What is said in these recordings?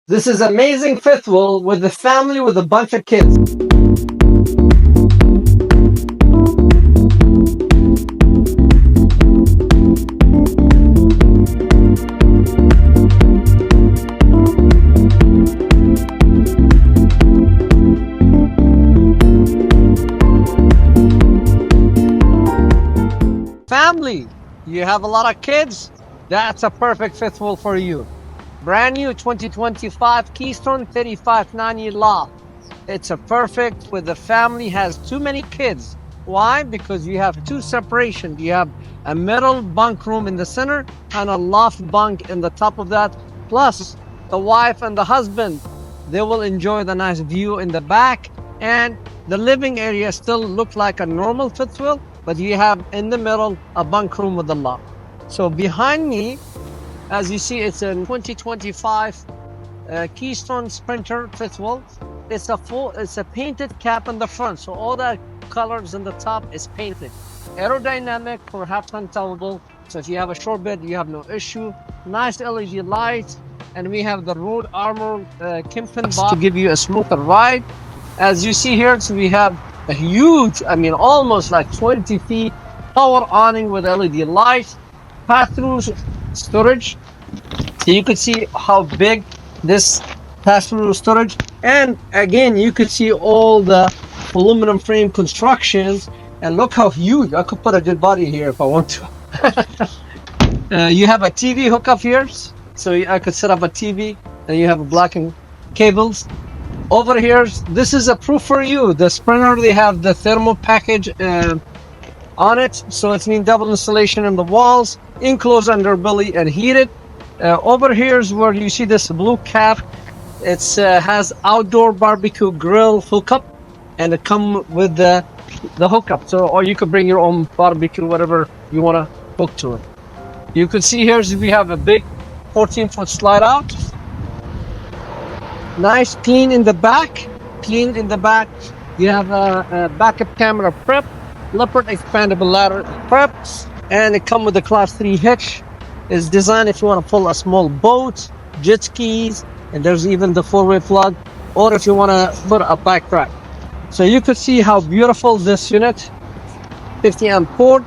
This is amazing fifth wheel with the family with a bunch of kids. Family, you have a lot of kids? That's a perfect fifth wheel for you. Brand new 2025 Keystone 3590 loft. It's a perfect with the family has too many kids. Why? Because you have two separations. You have a middle bunk room in the center and a loft bunk in the top of that. Plus, the wife and the husband, they will enjoy the nice view in the back, and the living area still look like a normal fifth wheel, but you have in the middle a bunk room with a loft. So behind me, as you see, it's a 2025 Keystone Sprinter fifth wheel. It's a painted cap in the front, so all the colors in the top is painted. Aerodynamic, perhaps untellable. So if you have a short bed, you have no issue. Nice LED lights, and we have the road armor Kimpton box to give you a smoother ride. As you see here, so we have a huge, I mean, almost like 20 feet power awning with LED lights, pass-through storage, so you could see how big this pass-through storage, and again you could see all the aluminum frame constructions, and look how huge. I could put a dead body here if I want to. You have a TV hookup here, so I could set up a TV, and you have a blocking cables over here. This is a proof for you. The Sprinter, they have the thermal package on it, so it's mean double insulation in the walls, enclosed underbelly and heated. Over here is where you see this blue cap. It has outdoor barbecue grill hookup, and it come with the hookup. So, or you could bring your own barbecue, whatever you want to hook to it. You can see here we have a big 14-foot slide out. Nice, clean in the back. Clean in the back. You have a backup camera prep, leopard expandable ladder prep, and it comes with a class 3 hitch. It's designed if you want to pull a small boat, jet skis, and there's even the 4-way plug, or if you want to put a bike rack. So you could see how beautiful this unit, 50 amp port.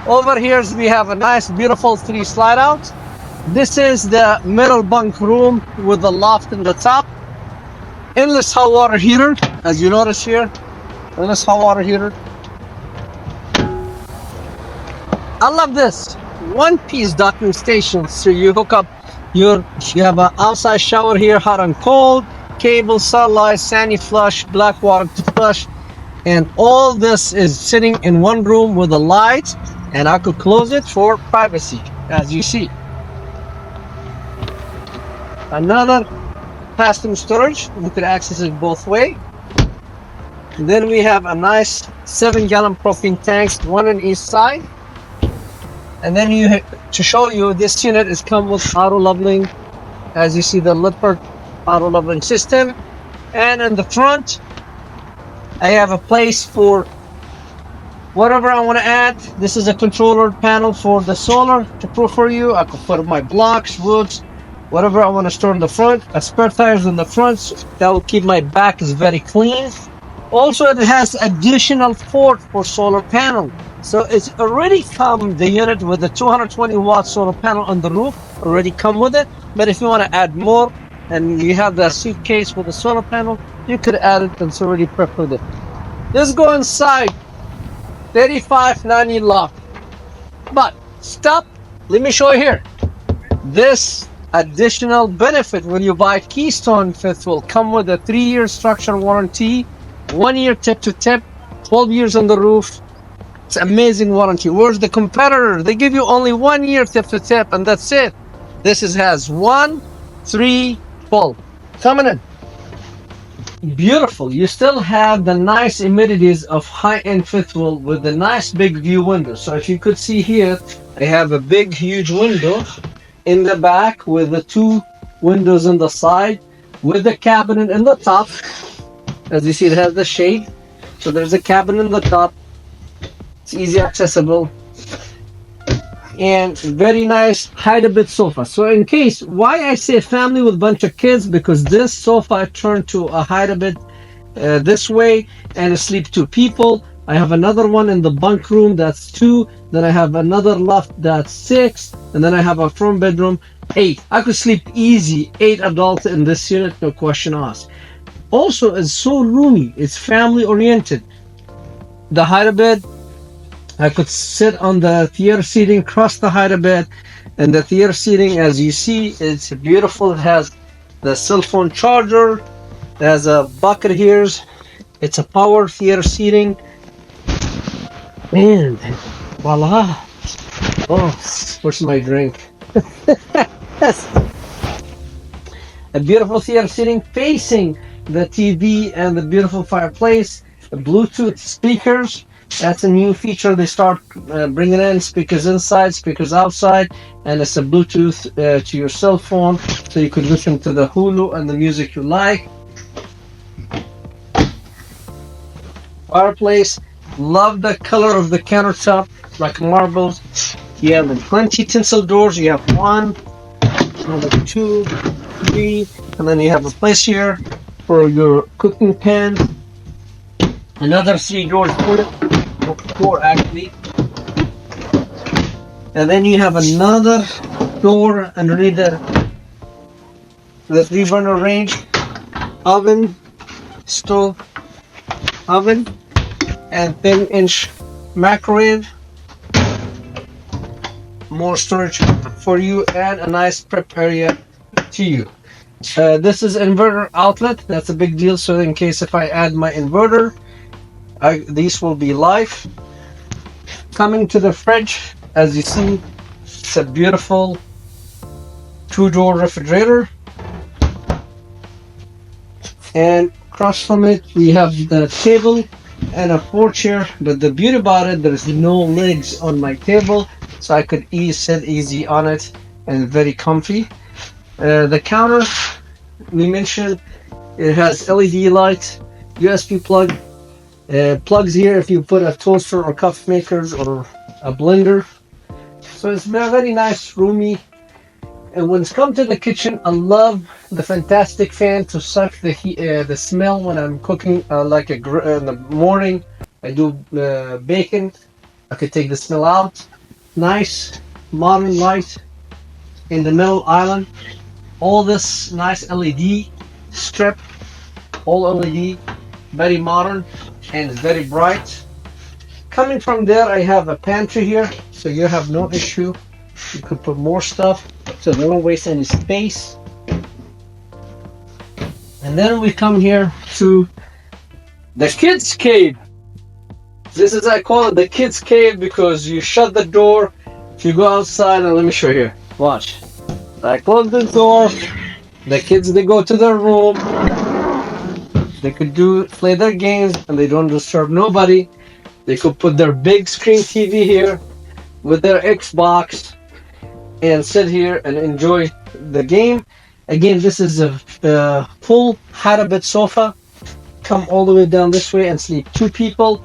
Over here we have a nice beautiful 3 slide out. This is the middle bunk room with the loft in the top. Endless hot water heater, as you notice here. Endless hot water heater. I love this one-piece docking station. So you hook up you have an outside shower here, hot and cold, cable, sunlight, sandy flush, black water to flush, and all this is sitting in one room with a light, and I could close it for privacy, as you see. Another pass-through storage, you could access it both way. And then we have a nice 7-gallon propane tanks, one on each side. And then to show you, this unit is come with auto leveling, as you see the leopard auto leveling system. And in the front, I have a place for whatever I want to add. This is a controller panel for the solar to prove for you. I could put my blocks, woods, whatever I want to store in the front. A spare tires in the front, that will keep my back is very clean. Also, it has additional port for solar panel. So it's already come, the unit with the 220 watt solar panel on the roof already come with it. But if you want to add more and you have the suitcase with the solar panel, you could add it, and it's already prepped with it. Let's go inside. 3590 loft. But stop, let me show you here. This additional benefit when you buy Keystone fifth will come with a 3-year structural warranty, 1-year tip to tip, 12 years on the roof. It's amazing warranty. Where's the competitor? They give you only 1 year tip to tip, and that's it. This has 1, 3, 12. Coming in. Beautiful. You still have the nice amenities of high-end fifth wheel with the nice big view window. So if you could see here, I have a big huge window in the back with the 2 windows on the side with the cabinet in the top. As you see, it has the shade, so there's a cabinet in the top. It's easy accessible. and very nice hide-a-bit sofa. So in case, why I say family with a bunch of kids, because this sofa turned to a hide-a-bit this way, and sleep two people. I have another one in the bunk room, that's two. Then I have another loft, that's six. And then I have a front bedroom, eight. I could sleep easy, 8 adults in this unit, no question asked. Also, it's so roomy, it's family oriented. The hide-a-bit, I could sit on the theater seating, cross the hide-a-bit, and the theater seating, as you see, it's beautiful. It has the cell phone charger, it has a bucket here. It's a power theater seating, and voila! Oh, where's my drink? Yes. A beautiful theater seating facing the TV and the beautiful fireplace. The Bluetooth speakers. That's a new feature. They start bringing in speakers inside, speakers outside, and it's a Bluetooth to your cell phone, so you could listen to the Hulu and the music you like. Fireplace. Love the color of the countertop, like marbles. You have plenty tinsel doors. You have one, number two, three, and then you have a place here for your cooking pan. Another three doors for it. Four actually. And then you have another door underneath the three burner range. Oven, stove, oven, and 10-inch microwave. More storage for you and a nice prep area to you. This is inverter outlet. That's a big deal. So in case if I add my inverter, these will be live. Coming to the fridge, as you see, it's a beautiful two-door refrigerator. And across from it, we have the table and a 4-chair. But the beauty about it, there's no legs on my table, so I could sit easy on it and very comfy. The counter, we mentioned, it has LED light, USB plug, plugs here if you put a toaster or coffee makers or a blender. So it's very nice, roomy. And when it's come to the kitchen, I love the fantastic fan to suck the heat, the smell when I'm cooking, like in the morning. I do bacon. I could take the smell out. Nice modern light in the middle island. All this nice LED strip, all LED, very modern and very bright. Coming from there, I have a pantry here, so you have no issue. You could put more stuff, so they don't waste any space. And then we come here to the kids' cave. This is, I call it the kids' cave, because you shut the door. If you go outside, and let me show you. Watch. I close the door. The kids, they go to their room. They could play their games, and they don't disturb nobody. They could put their big screen TV here with their Xbox and sit here and enjoy the game. Again, this is a full hide-a-bit sofa. Come all the way down this way and sleep two people.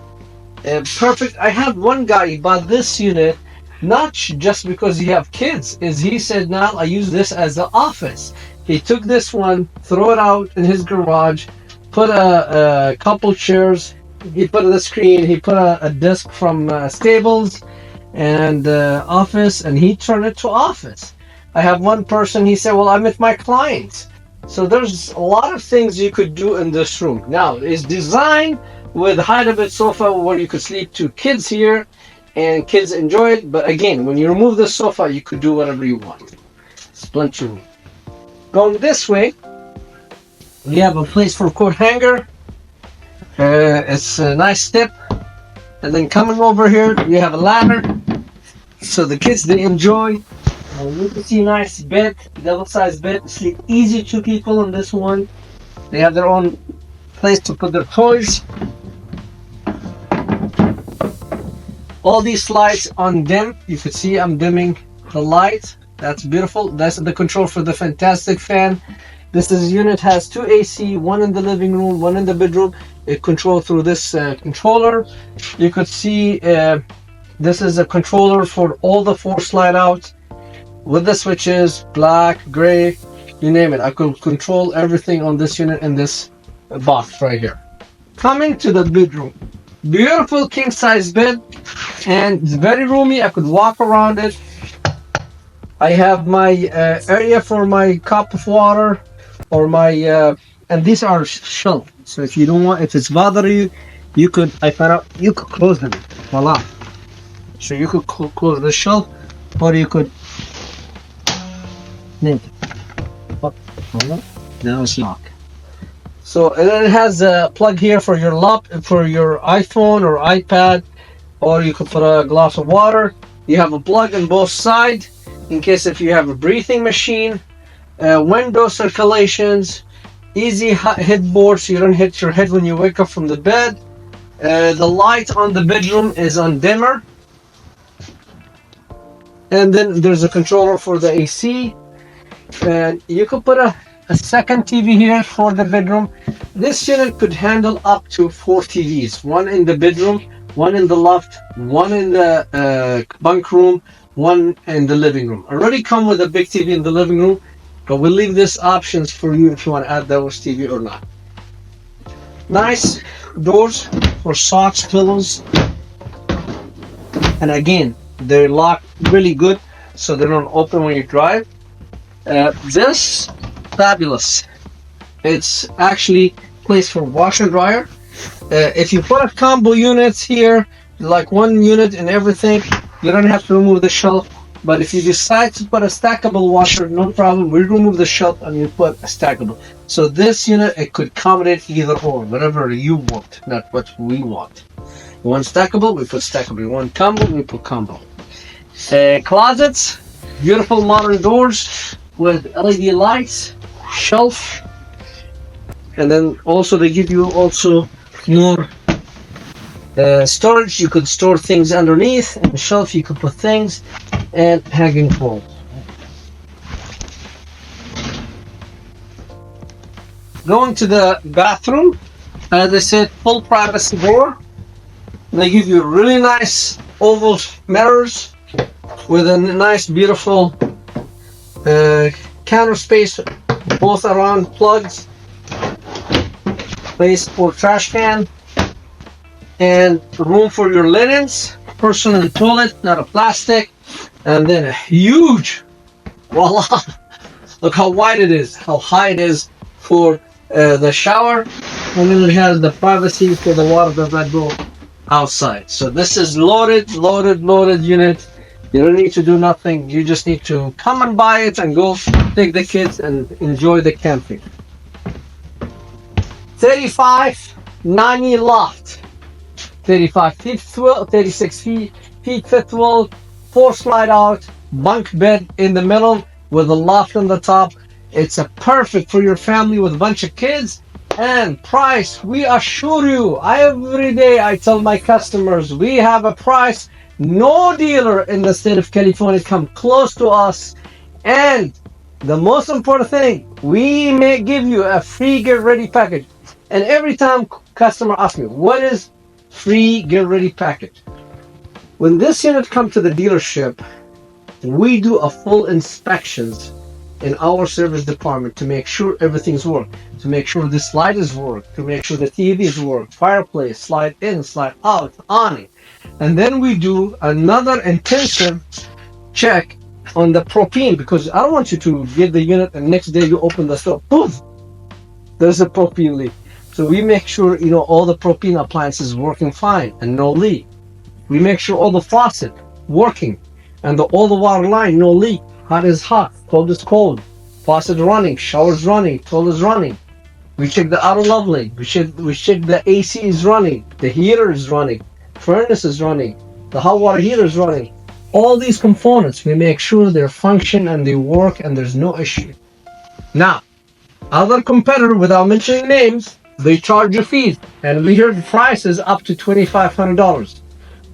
Perfect. I have one guy, he bought this unit not just because he have kids, is he said, now I use this as the office. He took this one, throw it out in his garage, put a couple chairs, he put the screen, he put a desk from Stables and office, and he turned it to office. I have one person, he said, well, I'm with my clients. So there's a lot of things you could do in this room. Now, it's designed with hide-a-bit sofa where you could sleep two kids here and kids enjoy it. But again, when you remove the sofa, you could do whatever you want. It's plenty room. Going this way, we have a place for coat hanger. It's a nice step. And then coming over here, you have a ladder. So the kids, they enjoy. You can see nice bed, double-sized bed. Sleep easy, two people in this one. They have their own place to put their toys. All these lights on dim. You can see I'm dimming the light. That's beautiful. That's the control for the fantastic fan. This unit has two AC, one in the living room, one in the bedroom. It controls through this controller. You could see This is a controller for all the 4 slide out with the switches, black, gray, you name it. I could control everything on this unit in this box right here. Coming to the bedroom. Beautiful king size bed, and it's very roomy. I could walk around it. I have my area for my cup of water or my and these are shelf. So if you don't want, if it's bothering you, you could, I found out you could close them. Voila. So you could close the shelf, or you could now it's locked. So and then it has a plug here for your for your iPhone or iPad, or you could put a glass of water. You have a plug on both sides in case if you have a breathing machine, window circulations, easy headboard so you don't hit your head when you wake up from the bed. The light on the bedroom is on dimmer, and then there's a controller for the AC, and you could put a second TV here for the bedroom. This unit could handle up to 4 TVs, one in the bedroom, one in the loft, one in the bunk room, one in the living room. Already come with a big TV in the living room, but we'll leave this options for you if you want to add those TV or not. Nice doors for socks, pillows, and again they're locked really good so they don't open when you drive. This fabulous. It's actually place for wash and dryer. If you put a combo units here, like one unit and everything, you don't have to remove the shelf. But if you decide to put a stackable washer, no problem. We remove the shelf and you put a stackable. So this unit, it could accommodate either or, whatever you want, not what we want. You want stackable, we put stackable. You want combo, we put combo. Closets, beautiful modern doors with LED lights, shelf, and then also they give you also more storage. You could store things underneath, and the shelf you could put things, and hanging poles. Going to the bathroom, as I said, full privacy door. They give you really nice oval mirrors with a nice beautiful counter space both around plugs, place for trash can, and room for your linens, personal toilet, not a plastic, and then a huge, voila, look how wide it is, how high it is for the shower, and then it has the privacy for the water does not go outside. So this is loaded unit. You don't need to do nothing. You just need to come and buy it and go take the kids and enjoy the camping. 35 90 loft, 35 Fifthwheel, 36 feet Fifthwheel, 4 slide out, bunk bed in the middle with a loft on the top. It's a perfect for your family with a bunch of kids. And price, we assure you, every day I tell my customers, we have a price. No dealer in the state of California come close to us. And the most important thing, we may give you a free get ready package. And every time customer asks me, what is free get ready package? When this unit comes to the dealership, we do a full inspections in our service department to make sure everything's worked, to make sure this light is worked, to make sure the TV is worked, fireplace, slide in, slide out, awning. And then we do another intensive check on the propane, because I don't want you to get the unit and next day you open the store, poof, there's a propane leak. So we make sure, you know, all the propane appliances working fine and no leak. We make sure all the faucet working and all the water line, no leak. Hot is hot, cold is cold. Faucet running, showers running, toilet is running. We check the auto leveling. We check the AC is running, the heater is running, furnace is running, the hot water heater is running. All these components, we make sure they function and they work and there's no issue. Now, other competitor, without mentioning names, they charge you fees, and we hear the prices up to $2,500.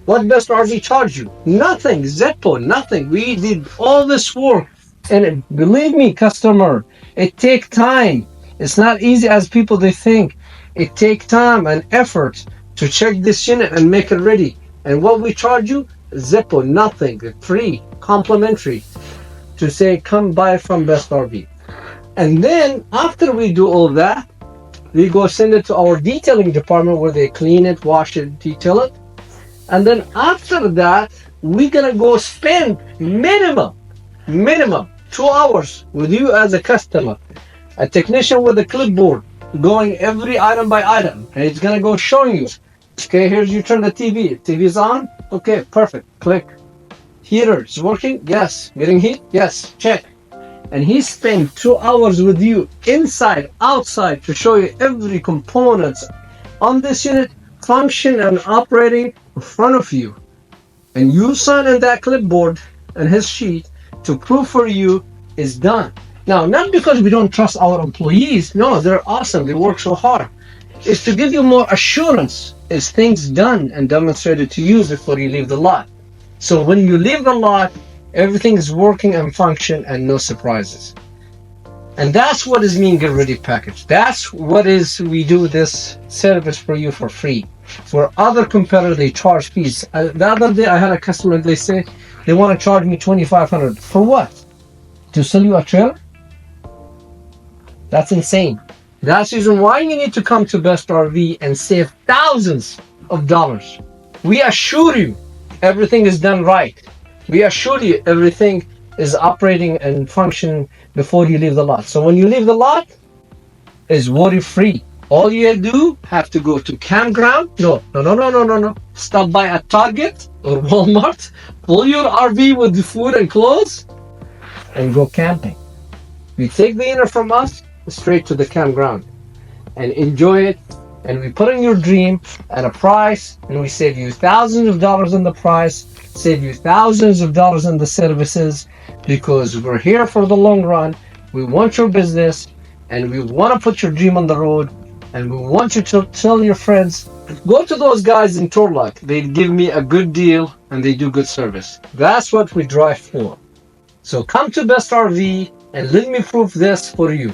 What does RV charge you? Nothing. Zippo, nothing. We did all this work, and believe me, customer, it takes time. It's not easy as people they think. It takes time and effort to check this unit and make it ready. And what we charge you? Zippo, nothing, free, complimentary, to say come buy from Best RV. And then after we do all that, we go send it to our detailing department where they clean it, wash it, detail it. And then after that, we're gonna go spend minimum 2 hours with you as a customer. A technician with a clipboard going every item by item, and it's gonna go showing you. Okay, here's you turn the TV. TV's on. Okay, perfect. Click. Heater is working. Yes. Getting heat. Yes. Check. And he spent 2 hours with you inside, outside, to show you every component on this unit, function and operating in front of you. And you sign in that clipboard and his sheet to prove for you is done. Now, not because we don't trust our employees. No, they're awesome. They work so hard. It's to give you more assurance. Is things done and demonstrated to you before you leave the lot. So when you leave the lot, everything is working and function and no surprises. And that's what is mean get ready package. That's what is we do this service for you for free. For other competitors, they charge fees. The other day I had a customer, they say they want to charge me $2,500. For what? To sell you a trailer? That's insane. That's the reason why you need to come to Best RV and save thousands of dollars. We assure you everything is done right. We assure you everything is operating and functioning before you leave the lot. So when you leave the lot, is worry free. All you do have to go to campground. No. Stop by a Target or Walmart, pull your RV with the food and clothes, and go camping. You take the unit from us straight to the campground and enjoy it. And we put in your dream at a price, and we save you thousands of dollars on the price, save you thousands of dollars on the services, because we're here for the long run. We want your business, and we want to put your dream on the road, and we want you to tell your friends, go to those guys in Turlock. They give me a good deal, and they do good service. That's what we drive for. So come to Best RV, and let me prove this for you.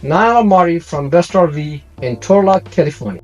Niall Amari from Best RV in Turlock, California.